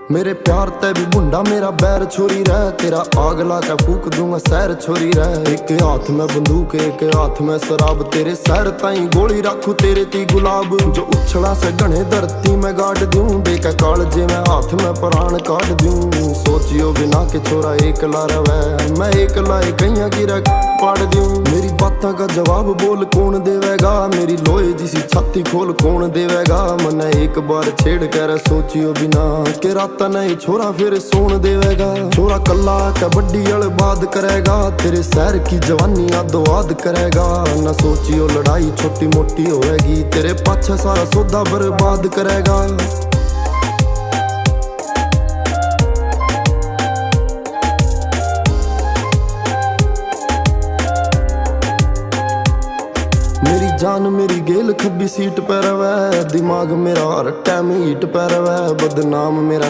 मेरे प्यार ते भी बुंडा मेरा बैर छोरी रह, तेरा आग ला के फूक दूंगा सैर छोरी रह। एक हाथ में बंदूक एक हाथ में शराब, तेरे सैर ताई गोली रखू तेरे ती गुलाब। जो उछला से घने धरती में गाड़ दूं, देख कालजे में हाथ में प्राण काट दूं। सोचियो बिना के छोरा एकला रवै, मैं एकला कईया की रख पाड़ दूं। मेरी बातों का जवाब बोल कौन देवेगा, मेरी लोहे जिसी छाती खोल कौन देवेगा। मने एक बार छेड़ कर सोचियो बिना के रात नहीं छोरा फिर सोन देवेगा। छोरा कल्ला कबड्डी बात करेगा, तेरे शहर की जवानी आदो आद करेगा। न सोचियो लड़ाई छोटी मोटी होएगी, तेरे पाछे सारा सौदा बर्बाद करेगा। मेरी जान मेरी गेल खब्बी सीट पर रवै, दिमाग मेरा हर टाइम हीट पर रवै। बदनाम मेरा